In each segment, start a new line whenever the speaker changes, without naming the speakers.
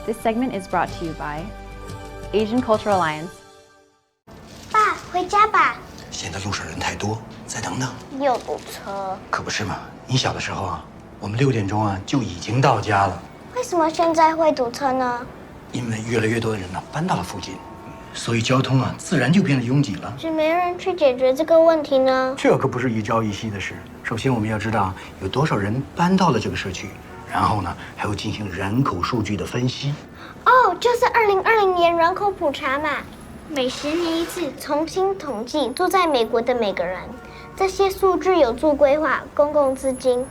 This segment is brought to you by Asian Cultural Alliance.
爸，回家吧。
现在路上人太多，再等等。
又堵车。
可不是嘛，你小的时候啊，我们6点钟啊就已经到家了。
为什么现在会堵车呢？
因为越来越多的人呢搬到了附近，所以交通啊自然就变得拥挤了。
是没人去解决这个问题呢？
这可不是一朝一夕的事。首先我们要知道有多少人搬到了这个社区，然后呢还要进行人口数据的分析。
哦，就是2020年人口普查嘛，每10年一次重新统计住在美国的每个人。这些数据有助规划公共资金，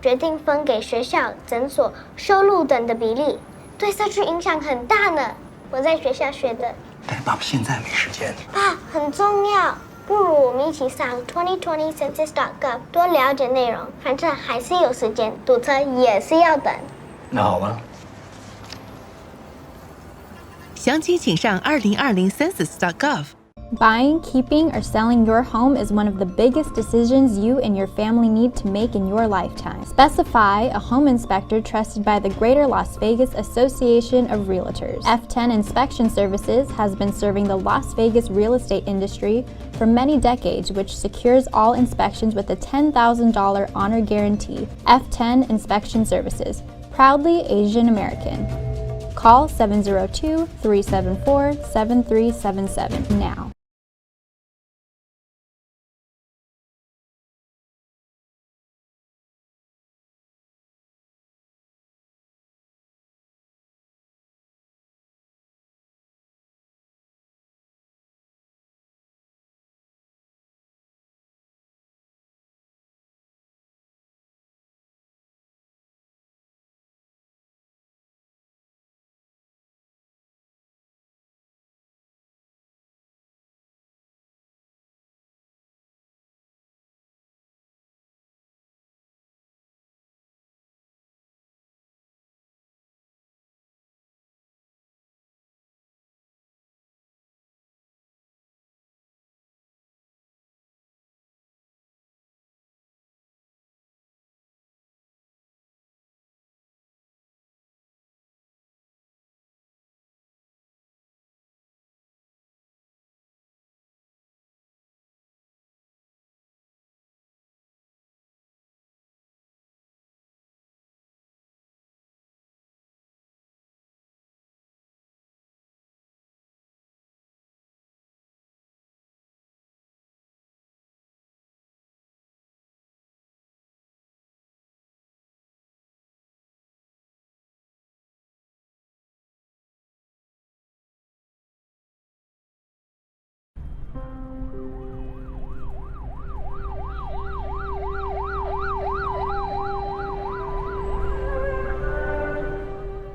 决定分给学校、诊所、收入等的比例，对社区影响很大呢。我在学校学的。
但是爸爸现在没时间。
爸，很重要，不如我们一起上 2020census.gov 多了解内容。反正还是有时间，堵车也是要等。
那好吧。
详情请上2020census.gov。
Buying, keeping, or selling your home is one of the biggest decisions you and your family need to make in your lifetime. Specify a home inspector trusted by the Greater Las Vegas Association of Realtors. F10 Inspection Services has been serving the Las Vegas real estate industry for many decades, which secures all inspections with a $10,000 honor guarantee. F10 Inspection Services, proudly Asian American. Call 702-374-7377 now.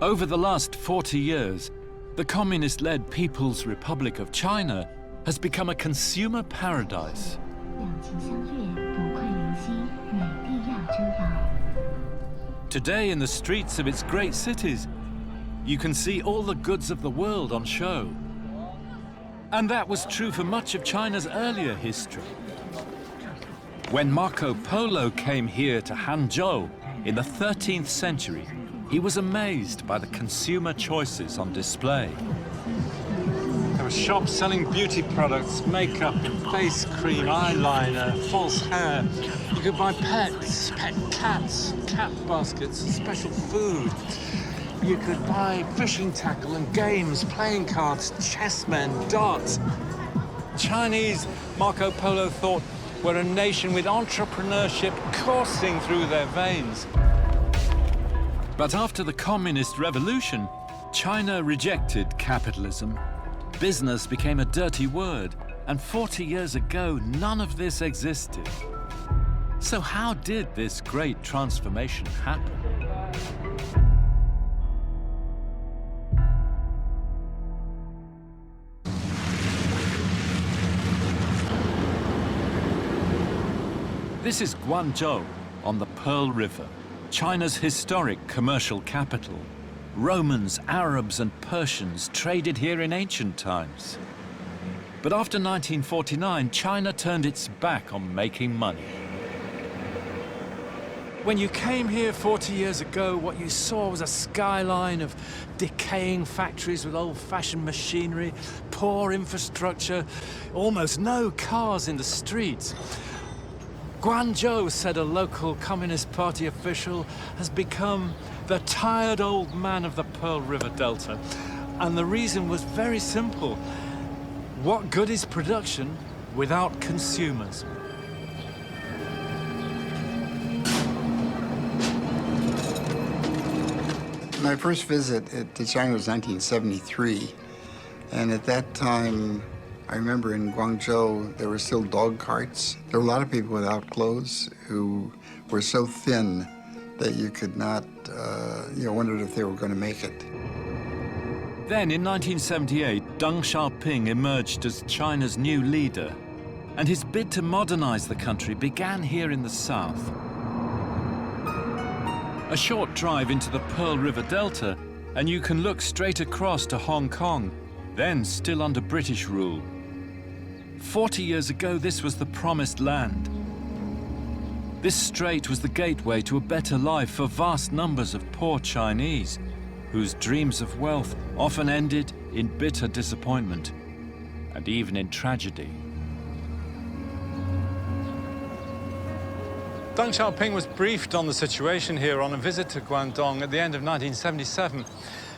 Over the last 40 years, the communist-led People's Republic of China has become a consumer paradise. Today, in the streets of its great cities, you can see all the goods of the world on show. And that was true for much of China's earlier history. When Marco Polo came here to Hangzhou in the 13th century, he was amazed by the consumer choices on display. There were shops selling beauty products, makeup, face cream, eyeliner, false hair. You could buy pets, pet cats, cat baskets, special food. You could buy fishing tackle and games, playing cards, chessmen, darts. Chinese, Marco Polo thought, were a nation with entrepreneurship coursing through their veins. But after the Communist Revolution, China rejected capitalism. Business became a dirty word, and 40 years ago, none of this existed. So how did this great transformation happen? This is Guangzhou on the Pearl River, China's historic commercial capital. Romans, Arabs, and Persians traded here in ancient times. But after 1949, China turned its back on making money. When you came here 40 years ago, what you saw was a skyline of decaying factories with old-fashioned machinery, poor infrastructure, almost no cars in the streets. Guangzhou, said a local Communist Party official, has become the tired old man of the Pearl River Delta. And the reason was very simple. What good is production without consumers?
My first visit to China was 1973, and at that time, I remember in Guangzhou, there were still dog carts. There were a lot of people without clothes who were so thin that you could not, wondered if they were going to make it.
Then in 1978, Deng Xiaoping emerged as China's new leader, and his bid to modernize the country began here in the south. A short drive into the Pearl River Delta, and you can look straight across to Hong Kong, then still under British rule. 40 years ago, this was the promised land. This strait was the gateway to a better life for vast numbers of poor Chinese, whose dreams of wealth often ended in bitter disappointment, and even in tragedy. Deng Xiaoping was briefed on the situation here on a visit to Guangdong at the end of 1977.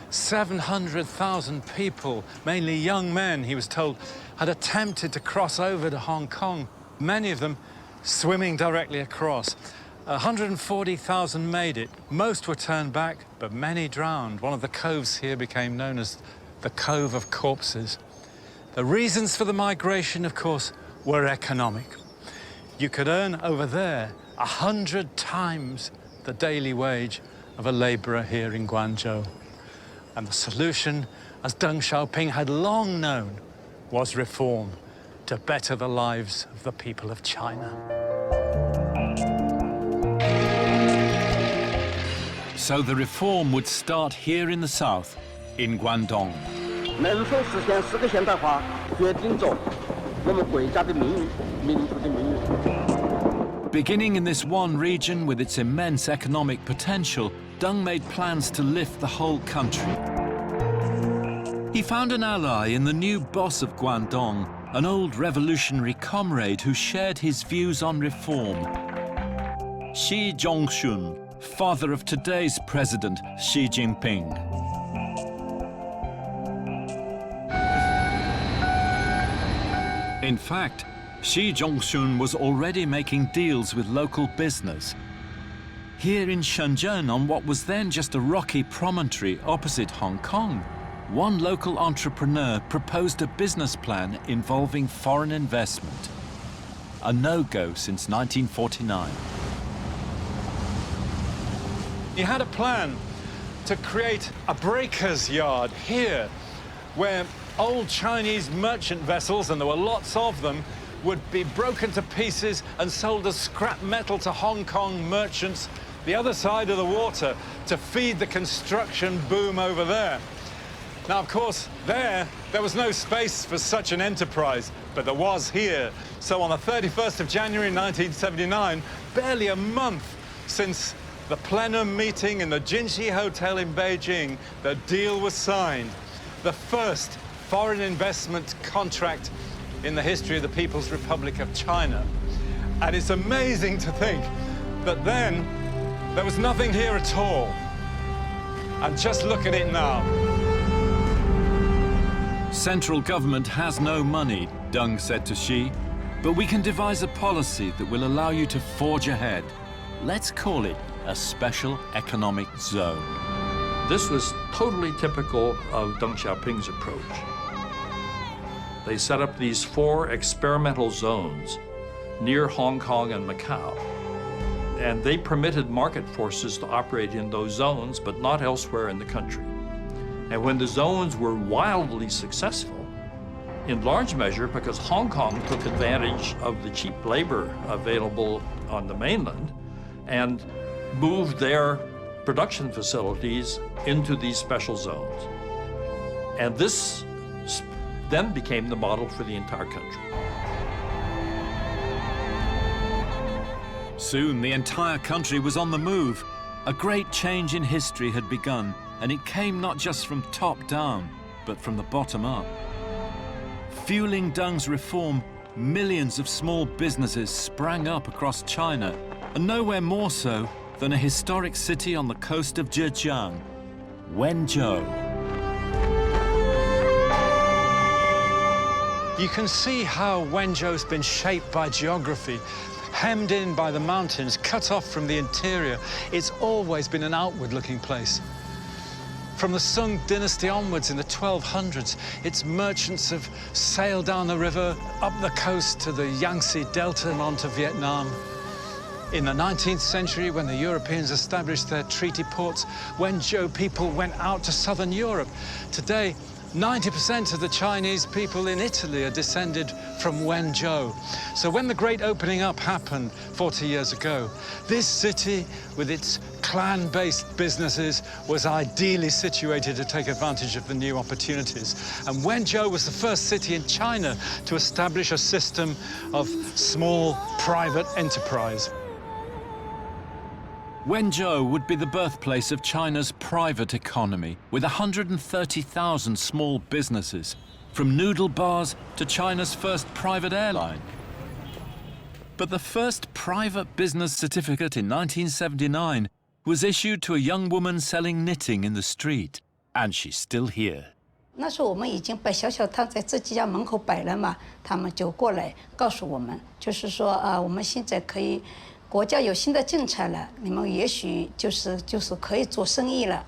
700,000 people, mainly young men, he was told, had attempted to cross over to Hong Kong, many of them swimming directly across. 140,000 made it. Most were turned back, but many drowned. One of the coves here became known as the Cove of Corpses. The reasons for the migration, of course, were economic. You could earn over there 100 times the daily wage of a laborer here in Guangzhou. And the solution, as Deng Xiaoping had long known, was reform to better the lives of the people of China. So the reform would start here in the south, in Guangdong.
能否实现4个现代化，决定着我们国家的命运、民族的命运。
Beginning in this one region with its immense economic potential, Deng made plans to lift the whole country. He found an ally in the new boss of Guangdong, an old revolutionary comrade who shared his views on reform. Xi Zhongxun, father of today's president, Xi Jinping. In fact, Xi Zhongxun was already making deals with local business. Here in Shenzhen, on what was then just a rocky promontory opposite Hong Kong, one local entrepreneur proposed a business plan involving foreign investment. A no-go since 1949. He had a plan to create a breaker's yard here, where old Chinese merchant vessels, and there were lots of them, would be broken to pieces and sold as scrap metal to Hong Kong merchants the other side of the water to feed the construction boom over there. Now, of course, there was no space for such an enterprise, but there was here. So on the 31st of January 1979, barely a month since the plenum meeting in the Jinxi Hotel in Beijing, the deal was signed. The first foreign investment contract in the history of the People's Republic of China. And it's amazing to think that then there was nothing here at all. And just look at it now. Central government has no money, Deng said to Xi, but we can devise a policy that will allow you to forge ahead. Let's call it a special economic zone.
This was totally typical of Deng Xiaoping's approach. They set up these 4 experimental zones near Hong Kong and Macau. And they permitted market forces to operate in those zones, but not elsewhere in the country. And when the zones were wildly successful, in large measure because Hong Kong took advantage of the cheap labor available on the mainland and moved their production facilities into these special zones. And this then became the model for the entire country.
Soon the entire country was on the move. A great change in history had begun, and it came not just from top down, but from the bottom up. Fueling Deng's reform, millions of small businesses sprang up across China, and nowhere more so than a historic city on the coast of Zhejiang, Wenzhou.
You can see how Wenzhou's been shaped by geography, hemmed in by the mountains, cut off from the interior. It's always been an outward-looking place. From the Sung dynasty onwards in the 1200s, its merchants have sailed down the river, up the coast to the Yangtze Delta and onto Vietnam. In the 19th century, when the Europeans established their treaty ports, Wenzhou people went out to southern Europe. Today, 90% of the Chinese people in Italy are descended from Wenzhou. So when the great opening up happened 40 years ago, this city, with its clan-based businesses, was ideally situated to take advantage of the new opportunities. And Wenzhou was the first city in China to establish a system of small private enterprise.
Wenzhou would be the birthplace of China's private economy, with 130,000 small businesses, from noodle bars to China's first private airline. But the first private business certificate in 1979 was issued to a young woman selling knitting in the street, and she's still here.
那时候我们已经把小小摊在这几家门口摆了嘛，他们就过来告诉我们，就是说我们现在可以。 国家有新的政策了，你们也许就是可以做生意了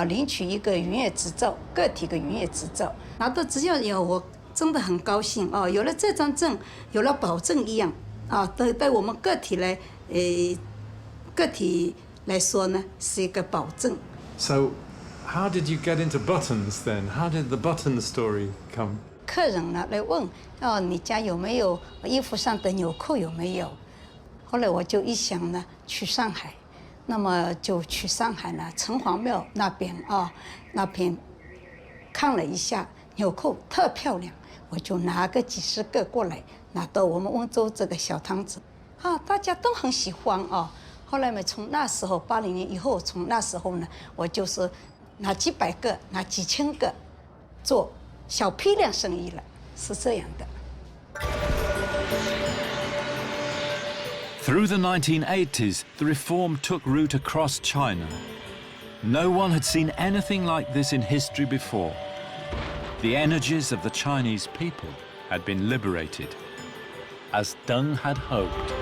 领取一个营业执照，个体的营业执照，拿到执照以后，我真的很高兴有了这张证，有了保证一样对我们个体来说呢，是一个保证。
So, how did you get into buttons then? How did the button story come?
客人呢来问你家有没有衣服上的纽扣有没有？ 后来我就一想呢，去上海，那么就去上海呢，城隍庙那边那边看了一下纽扣特漂亮，我就拿个几十个过来，拿到我们温州这个小摊子，大家都很喜欢后来嘛，从那时候80年以后，从那时候呢，我就是拿几百个、拿几千个，做小批量生意了，是这样的。
Through the 1980s, the reform took root across China. No one had seen anything like this in history before. The energies of the Chinese people had been liberated, as Deng had hoped.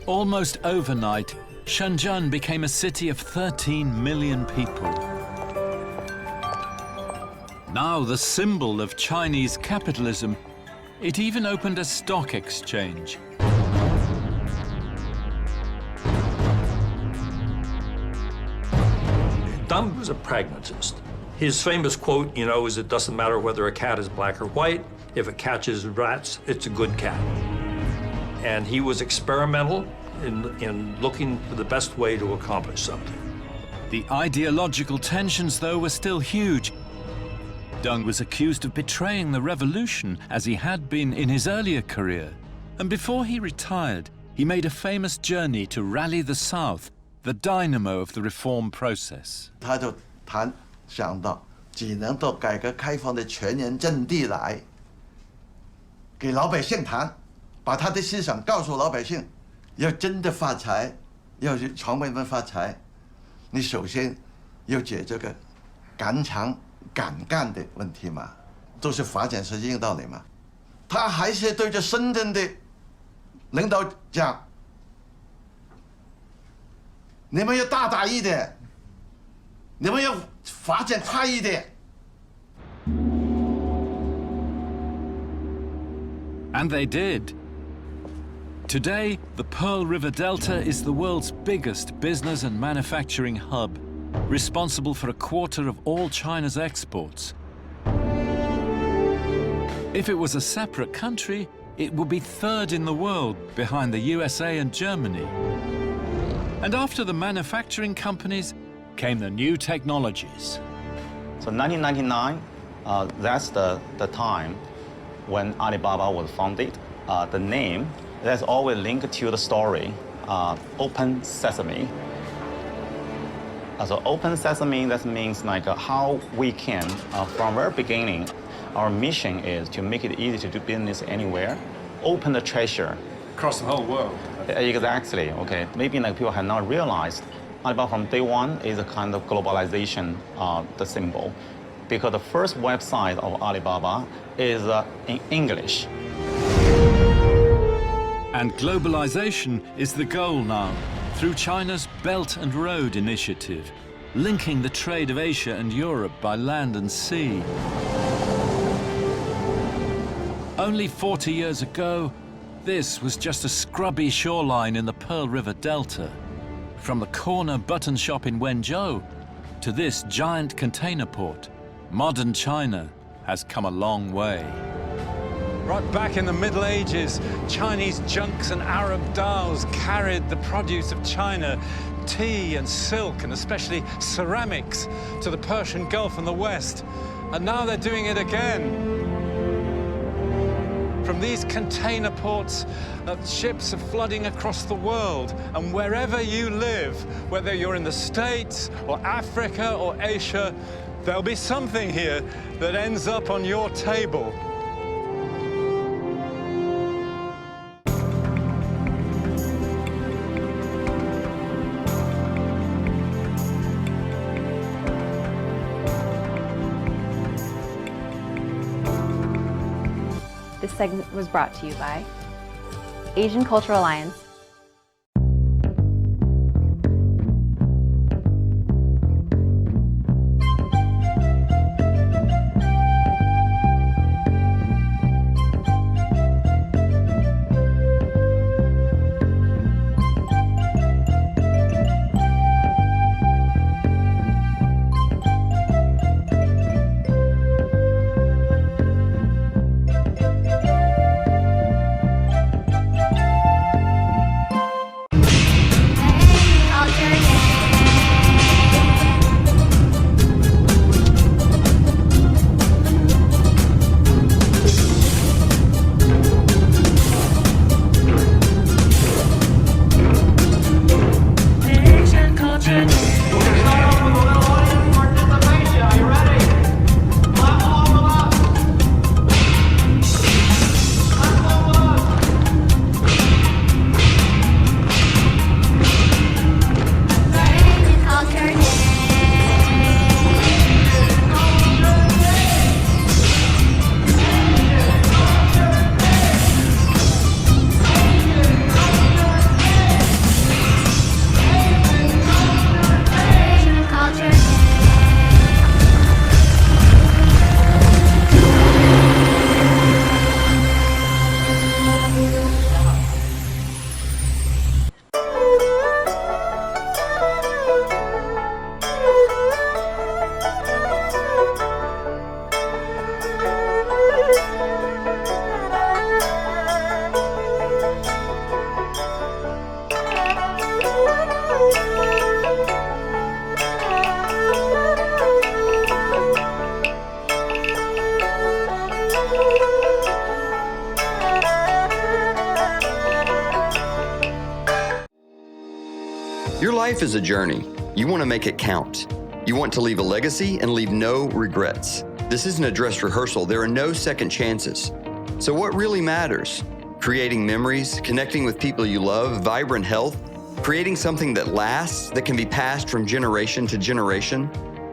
Almost overnight, Shenzhen became a city of 13 million people. Now the symbol of Chinese capitalism, it even opened a stock exchange.
Deng was a pragmatist. His famous quote, is it doesn't matter whether a cat is black or white. If it catches rats, it's a good cat. And he was experimental in looking for the best way to accomplish something.
The ideological tensions, though, were still huge. Deng was accused of betraying the revolution, as he had been in his earlier career. And before he retired, he made a famous journey to rally the South, the dynamo of the reform process.
他就想到只能到改革开放的全员阵地来，给老百姓谈，把他的思想告诉老百姓，要真的发财，要传为民发财，你首先要解这个敢抢敢干的问题嘛，都是发展实际道理嘛。他还是对着深圳的领导讲，你们要大胆一点，你们要发展快一点。
And they did. Today, the Pearl River Delta is the world's biggest business and manufacturing hub, responsible for a quarter of all China's exports. If it was a separate country, it would be third in the world, behind the USA and Germany. And after the manufacturing companies came the new technologies.
So 1999, that's the time when Alibaba was founded. the name, that's always linked to the story, Open Sesame. So Open Sesame, that means like how we can, from very beginning, our mission is to make it easy to do business anywhere, open the treasure.
Across the whole world.
Exactly, okay. Maybe like people have not realized, Alibaba from day one is a kind of globalization, the symbol. Because the first website of Alibaba is in English.
And globalization is the goal now, through China's Belt and Road Initiative, linking the trade of Asia and Europe by land and sea. Only 40 years ago, this was just a scrubby shoreline in the Pearl River Delta. From the corner button shop in Wenzhou to this giant container port, modern China has come a long way.
Right back in the Middle Ages, Chinese junks and Arab dhows carried the produce of China, tea and silk, and especially ceramics, to the Persian Gulf and the West. And now they're doing it again. From these container ports, ships are flooding across the world. And wherever you live, whether you're in the States or Africa or Asia, there'll be something here that ends up on your table.
This segment was brought to you by Asian Cultural Alliance,
Your life is a journey. You want to make it count. You want to leave a legacy and leave no regrets. This isn't a dress rehearsal. There are no second chances. So what really matters? Creating memories, connecting with people you love, vibrant health, creating something that lasts, that can be passed from generation to generation.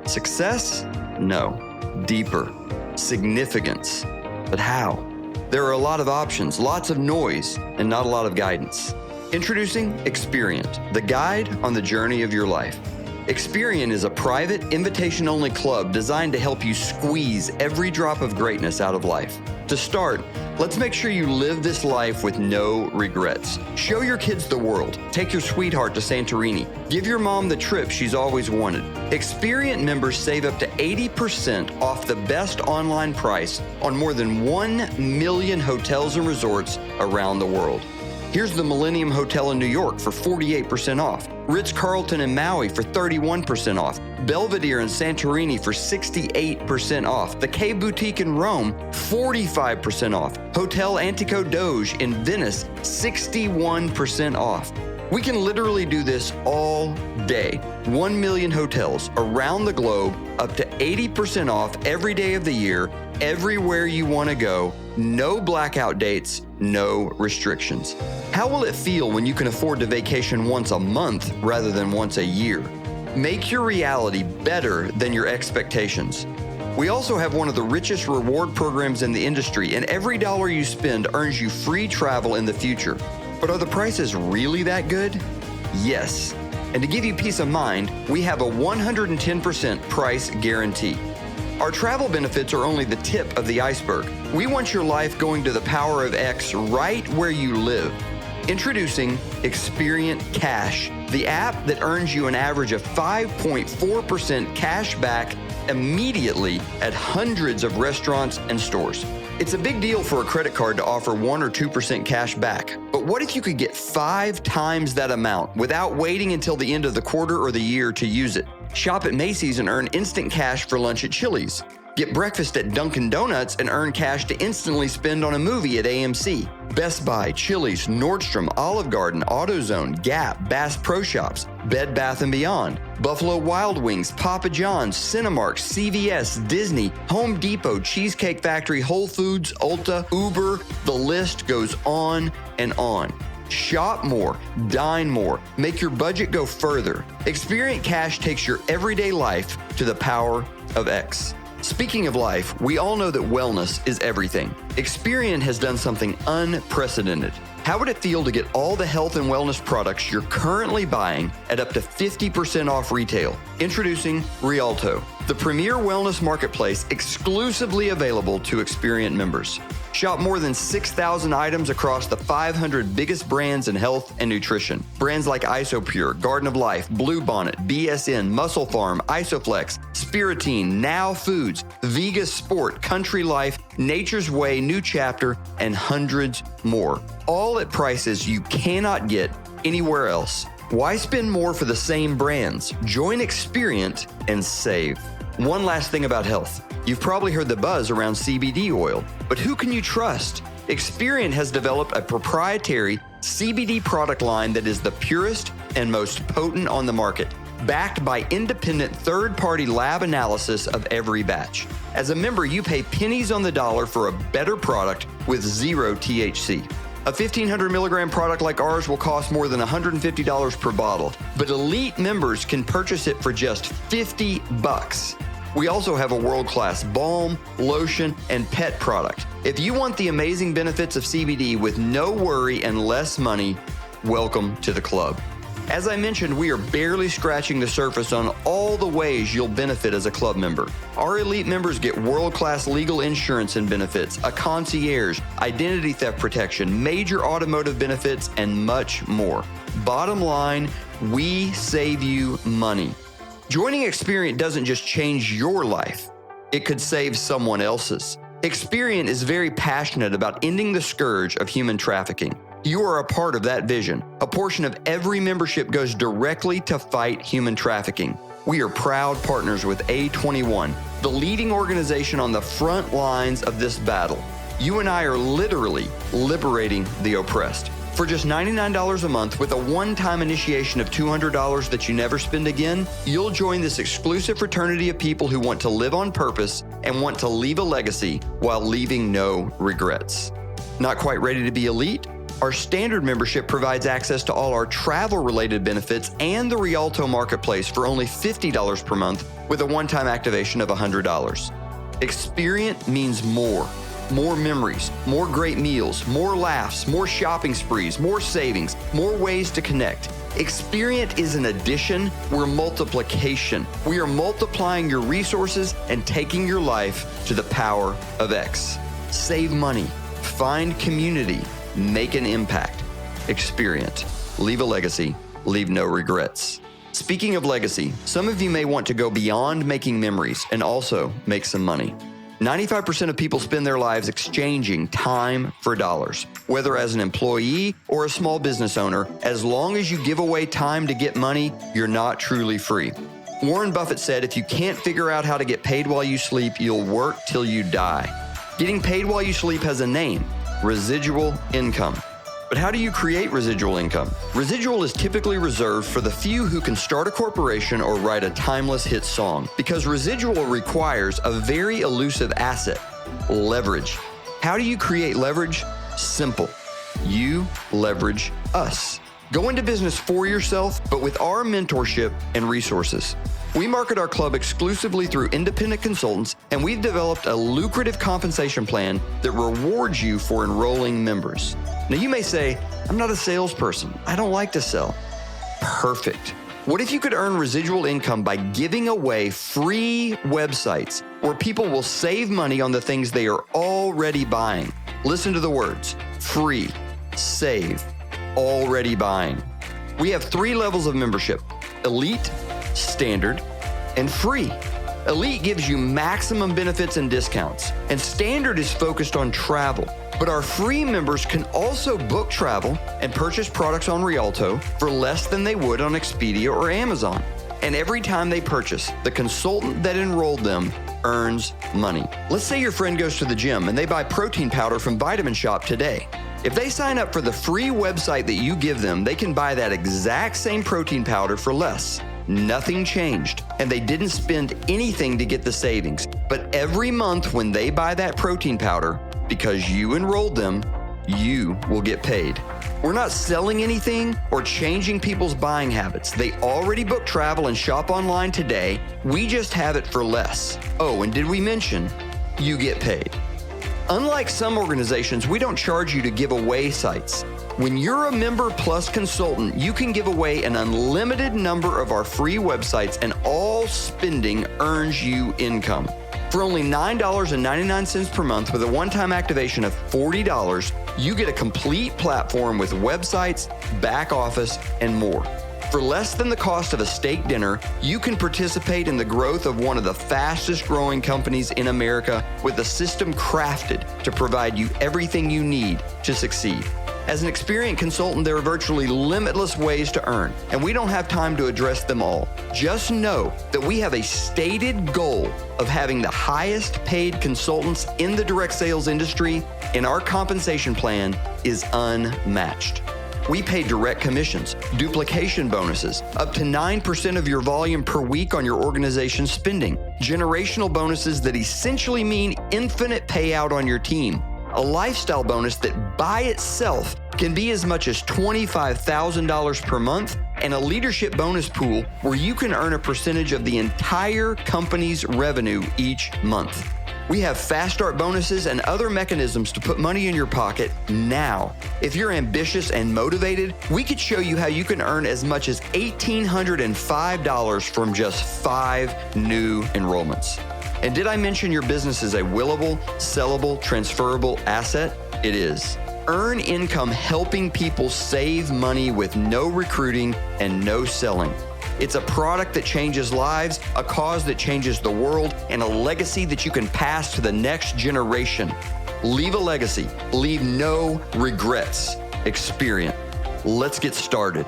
Success? No. Deeper. Significance. But how? There are a lot of options, lots of noise, and not a lot of guidance. Introducing Experian, the guide on the journey of your life. Experian is a private, invitation-only club designed to help you squeeze every drop of greatness out of life. To start, let's make sure you live this life with no regrets. Show your kids the world. Take your sweetheart to Santorini. Give your mom the trip she's always wanted. Experian members save up to 80% off the best online price on more than 1 million hotels and resorts around the world. Here's the Millennium Hotel in New York for 48% off. Ritz-Carlton in Maui for 31% off. Belvedere in Santorini for 68% off. The K Boutique in Rome, 45% off. Hotel Antico Doge in Venice, 61% off. We can literally do this all day. 1 million hotels around the globe, up to 80% off every day of the year, everywhere you want to go. No blackout dates, no restrictions. How will it feel when you can afford to vacation once a month rather than once a year? Make your reality better than your expectations. We also have one of the richest reward programs in the industry, and every dollar you spend earns you free travel in the future. But are the prices really that good? Yes. And to give you peace of mind, we have a 110% price guarantee. Our travel benefits are only the tip of the iceberg. We want your life going to the power of X right where you live. Introducing Experience Cash, the app that earns you an average of 5.4% cash back immediately at hundreds of restaurants and stores. It's a big deal for a credit card to offer 1 or 2% cash back. But what if you could get 5 times that amount without waiting until the end of the quarter or the year to use it? Shop at Macy's and earn instant cash for lunch at Chili's. Get breakfast at Dunkin' Donuts and earn cash to instantly spend on a movie at AMC. Best Buy, Chili's, Nordstrom, Olive Garden, AutoZone, Gap, Bass Pro Shops, Bed Bath & Beyond, Buffalo Wild Wings, Papa John's, Cinemark, CVS, Disney, Home Depot, Cheesecake Factory, Whole Foods, Ulta, Uber, the list goes on and on. Shop more, dine more, make your budget go further. Experience Cash takes your everyday life to the power of X. Speaking of life, we all know that wellness is everything. Experian has done something unprecedented. How would it feel to get all the health and wellness products you're currently buying at up to 50% off retail? Introducing Rialto, the premier wellness marketplace exclusively available to Experian members. Shop more than 6,000 items across the 500 biggest brands in health and nutrition. Brands like Isopure, Garden of Life, Blue Bonnet, BSN, Muscle Farm, Isoflex, Spiritine, Now Foods, Vega Sport, Country Life, Nature's Way, New Chapter, and hundreds more. All at prices you cannot get anywhere else. Why spend more for the same brands? Join Experian and save. One last thing about health. You've probably heard the buzz around CBD oil, but who can you trust? Experian has developed a proprietary CBD product line that is the purest and most potent on the market, backed by independent third-party lab analysis of every batch. As a member, you pay pennies on the dollar for a better product with zero THC. A 1,500 milligram product like ours will cost more than $150 per bottle, but elite members can purchase it for just $50. We also have a world-class balm, lotion, and pet product. If you want the amazing benefits of CBD with no worry and less money, welcome to the club. As I mentioned, we are barely scratching the surface on all the ways you'll benefit as a club member. Our elite members get world-class legal insurance and benefits, a concierge, identity theft protection, major automotive benefits, and much more. Bottom line, we save you money. Joining Experian doesn't just change your life, it could save someone else's. Experian is very passionate about ending the scourge of human trafficking. You are a part of that vision. A portion of every membership goes directly to fight human trafficking. We are proud partners with A21, the leading organization on the front lines of this battle. You and I are literally liberating the oppressed. For just $99 a month with a one-time initiation of $200 that you never spend again, you'll join this exclusive fraternity of people who want to live on purpose and want to leave a legacy while leaving no regrets. Not quite ready to be elite? Our standard membership provides access to all our travel-related benefits and the Rialto Marketplace for only $50 per month with a one-time activation of $100. Experience means more. More memories, more great meals, more laughs, more shopping sprees, more savings, more ways to connect. Experience is an addition, we're multiplication. We are multiplying your resources and taking your life to the power of X. Save money, find community, make an impact. Experience. Leave a legacy, leave no regrets. Speaking of legacy, some of you may want to go beyond making memories and also make some money. 95% of people spend their lives exchanging time for dollars. Whether as an employee or a small business owner, as long as you give away time to get money, you're not truly free. Warren Buffett said, if you can't figure out how to get paid while you sleep, you'll work till you die. Getting paid while you sleep has a name, residual income. But how do you create residual income? Residual is typically reserved for the few who can start a corporation or write a timeless hit song, because residual requires a very elusive asset, leverage. How do you create leverage? Simple. You leverage us. Go into business for yourself, but with our mentorship and resources. We market our club exclusively through independent consultants, and we've developed a lucrative compensation plan that rewards you for enrolling members. Now, you may say, I'm not a salesperson. I don't like to sell. Perfect. What if you could earn residual income by giving away free websites where people will save money on the things they are already buying? Listen to the words: free, save, already buying. We have 3 levels of membership: elite, standard, and free. Elite gives you maximum benefits and discounts, and standard is focused on travel. But our free members can also book travel and purchase products on Rialto for less than they would on Expedia or Amazon. And every time they purchase, the consultant that enrolled them earns money. Let's say your friend goes to the gym and they buy protein powder from Vitamin Shop today. If they sign up for the free website that you give them, they can buy that exact same protein powder for less. Nothing changed, and they didn't spend anything to get the savings. But every month when they buy that protein powder, because you enrolled them, you will get paid. We're not selling anything or changing people's buying habits. They already book travel and shop online today. We just have it for less. Oh, and did we mention you get paid? Unlike some organizations, we don't charge you to give away sites. When you're a Member Plus consultant, you can give away an unlimited number of our free websites, and all spending earns you income. For only $9.99 per month with a one-time activation of $40, you get a complete platform with websites, back office, and more. For less than the cost of a steak dinner, you can participate in the growth of one of the fastest growing companies in America with a system crafted to provide you everything you need to succeed. As an experienced consultant, there are virtually limitless ways to earn, and we don't have time to address them all. Just know that we have a stated goal of having the highest paid consultants in the direct sales industry, and our compensation plan is unmatched. We pay direct commissions, duplication bonuses, up to 9% of your volume per week on your organization's spending, generational bonuses that essentially mean infinite payout on your team, a lifestyle bonus that by itself can be as much as $25,000 per month, and a leadership bonus pool where you can earn a percentage of the entire company's revenue each month. We have fast start bonuses and other mechanisms to put money in your pocket now. If you're ambitious and motivated, we could show you how you can earn as much as $1,805 from just 5 new enrollments. And did I mention your business is a willable, sellable, transferable asset? It is. Earn income helping people save money with no recruiting and no selling. It's a product that changes lives, a cause that changes the world, and a legacy that you can pass to the next generation. Leave a legacy. Leave no regrets. Experience. Let's get started.